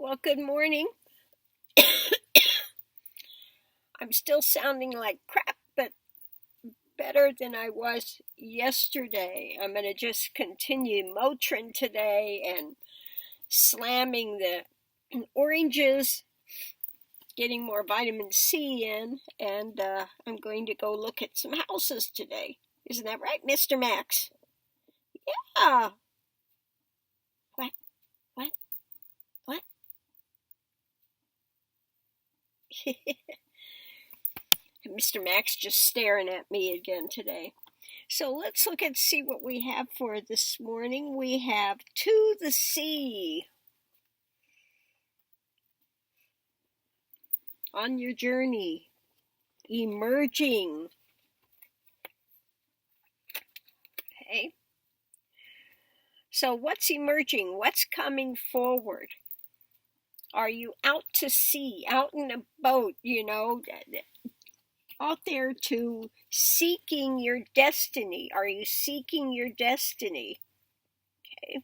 Well, good morning. I'm still sounding like crap, but better than I was yesterday. I'm going to just continue Motrin today and slamming the oranges, getting more vitamin C in, and I'm going to go look at some houses today. Isn't that right, Mr. Max? Yeah. What? What? What? Mr. Max just staring at me again today. So let's look and see what we have for this morning. We have To the Sea. On your journey. Emerging. Okay. So what's emerging? What's coming forward? Are you out to sea, out in a boat, out there to seeking your destiny? Are you seeking your destiny? Okay.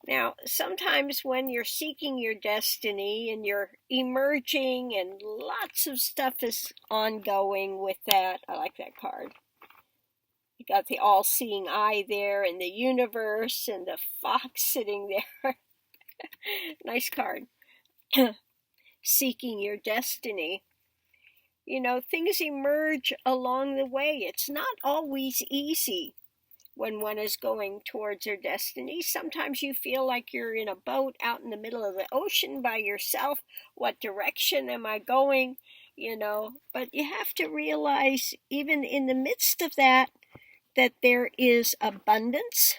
Now, sometimes when you're seeking your destiny and you're emerging and lots of stuff is ongoing with that. I like that card. You got the all-seeing eye there and the universe and the fox sitting there. Nice card. Seeking your destiny. Things emerge along the way. It's not always easy. When one is going towards their destiny, sometimes you feel like you're in a boat out in the middle of the ocean by yourself. What direction am I going? But you have to realize, even in the midst of that there is abundance.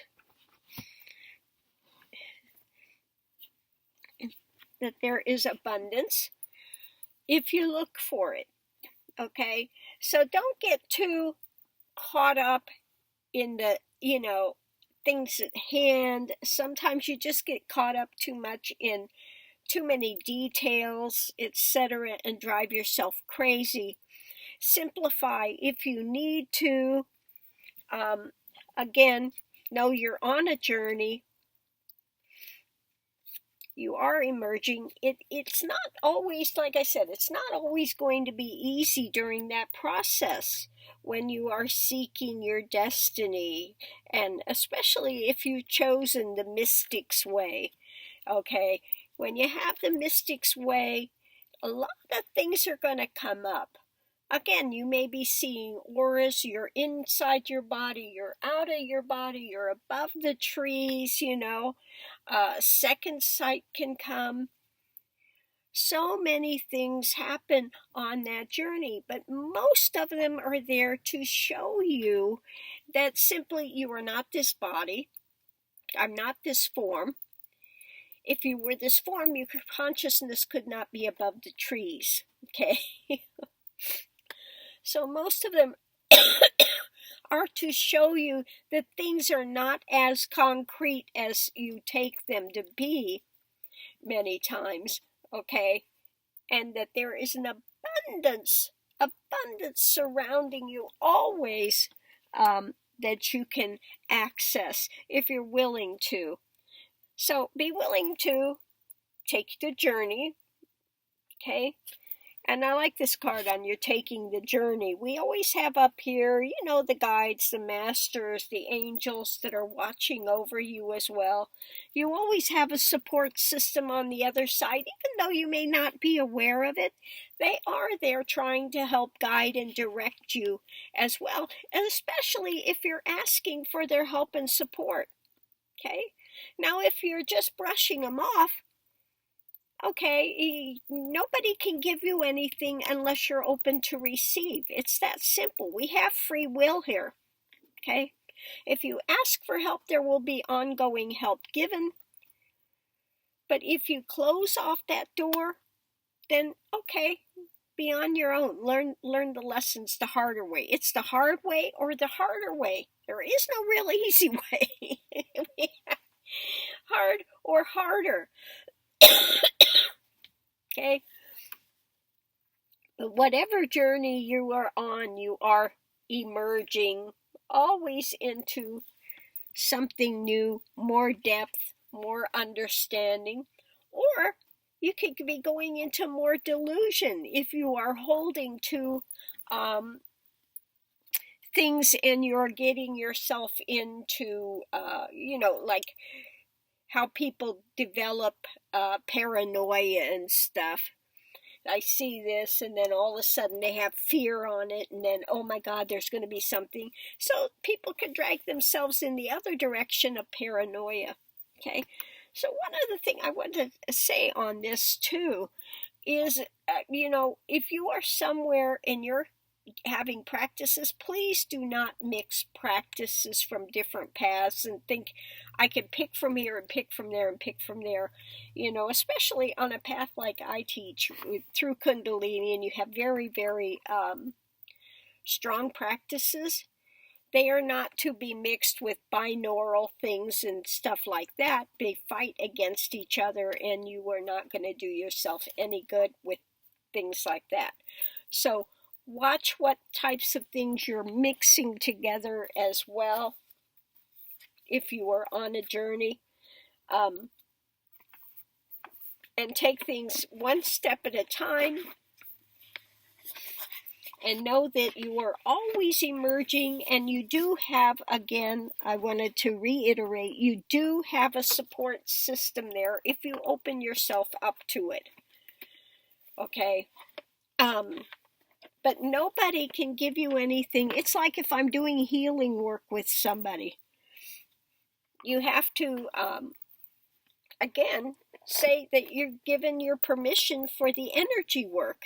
That there is abundance if you look for it. Okay? So don't get too caught up in the things at hand. Sometimes you just get caught up too much in too many details, etc., and drive yourself crazy. Simplify if you need to. Again, know you're on a journey. You are emerging. It's not always, like I said, it's not always going to be easy during that process when you are seeking your destiny, and especially if you've chosen the mystic's way. Okay, when you have the mystic's way, a lot of things are going to come up. Again, you may be seeing auras. You're inside your body, you're out of your body, you're above the trees, second sight can come. So many things happen on that journey, but most of them are there to show you that simply you are not this body. I'm not this form. If you were this form, your consciousness could not be above the trees. Okay? So most of them are to show you that things are not as concrete as you take them to be many times, okay? And that there is an abundance surrounding you always, that you can access if you're willing to. So be willing to take the journey, okay? And I like this card on you're taking the journey. We always have up here, the guides, the masters, the angels that are watching over you as well. You always have a support system on the other side, even though you may not be aware of it. They are there trying to help guide and direct you as well, and especially if you're asking for their help and support. Okay? Now, if you're just brushing them off, okay, nobody can give you anything unless you're open to receive. It's that simple. We have free will here, okay? If you ask for help, there will be ongoing help given. But if you close off that door, then okay, be on your own. Learn the lessons the harder way. It's the hard way or the harder way. There is no real easy way. Hard or harder. Okay? But whatever journey you are on, you are emerging always into something new, more depth, more understanding, Or you could be going into more delusion if you are holding to things and you're getting yourself into, like how people develop paranoia and stuff. I see this, and then all of a sudden they have fear on it, and then, oh my God, there's going to be something. So people can drag themselves in the other direction of paranoia. Okay. So one other thing I want to say on this too is, if you are somewhere and you're having practices, please do not mix practices from different paths and think I can pick from here and pick from there and pick from there. Especially on a path like I teach through Kundalini, and you have very, very strong practices. They are not to be mixed with binaural things and stuff like that. They fight against each other, and you are not going to do yourself any good with things like that. So watch what types of things you're mixing together as well if you are on a journey. And take things one step at a time, and know that you are always emerging, and you do have, again, I wanted to reiterate, you do have a support system there if you open yourself up to it. Okay? But nobody can give you anything. It's like if I'm doing healing work with somebody. You have to, again, say that you're given your permission for the energy work.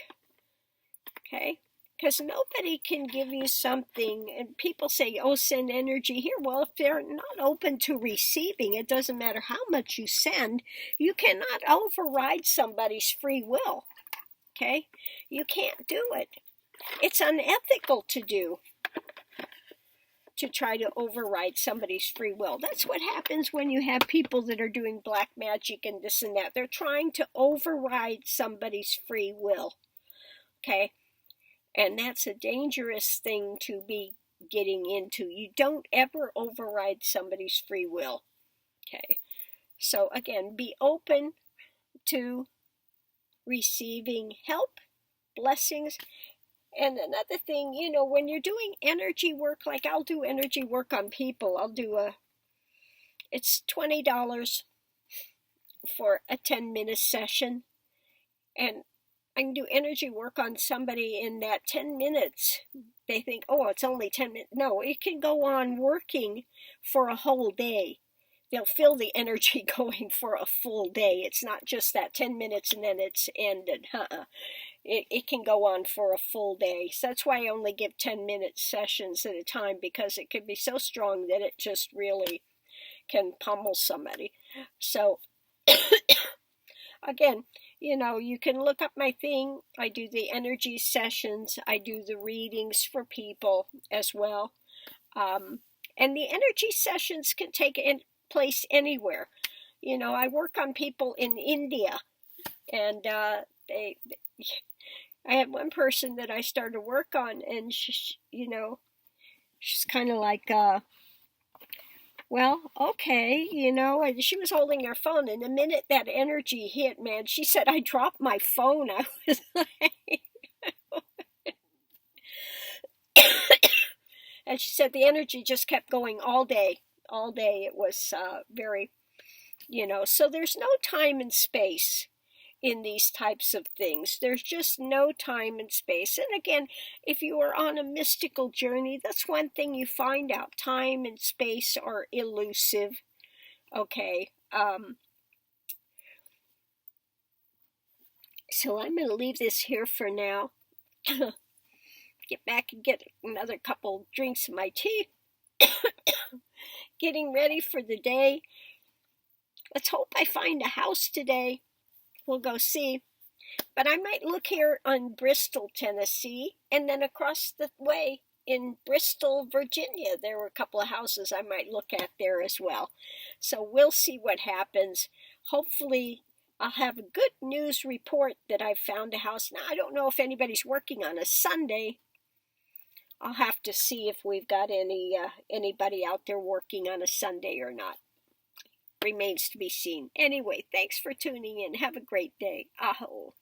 Okay? Because nobody can give you something, and people say, oh, send energy here. Well, if they're not open to receiving, it doesn't matter how much you send, you cannot override somebody's free will. Okay? You can't do it. It's unethical to try to override somebody's free will. That's what happens when you have people that are doing black magic and this and that. They're trying to override somebody's free will. Okay? And that's a dangerous thing to be getting into. You don't ever override somebody's free will. Okay? So again, be open to receiving help, blessings. And another thing, when you're doing energy work, like I'll do energy work on people, it's $20 for a 10-minute session. And I can do energy work on somebody in that 10 minutes. They think, oh, it's only 10 minutes. No, it can go on working for a whole day. They'll feel the energy going for a full day. It's not just that 10 minutes and then it's ended. It can go on for a full day. So that's why I only give 10-minute sessions at a time, because it can be so strong that it just really can pummel somebody. So, again, you can look up my thing. I do the energy sessions. I do the readings for people as well. And the energy sessions can take place anywhere. I work on people in India, and I had one person that I started to work on, and she's kind of like, well, okay, and she was holding her phone, and the minute that energy hit, man, she said, I dropped my phone. I was like, and she said the energy just kept going all day. It was very, so there's no time and space in these types of things. There's just no time and space. And again, if you are on a mystical journey, that's one thing you find out. Time and space are elusive. Okay. So I'm going to leave this here for now. Get back and get another couple drinks of my tea. Getting ready for the day. Let's hope I find a house today. We'll go see. But I might look here on Bristol, Tennessee, and then across the way in Bristol, Virginia, there were a couple of houses I might look at there as well. So we'll see what happens. Hopefully I'll have a good news report that I've found a house. Now, I don't know if anybody's working on a Sunday. I'll have to see if we've got anybody out there working on a Sunday or not. remains to be seen. Anyway, thanks for tuning in. Have a great day. Aho.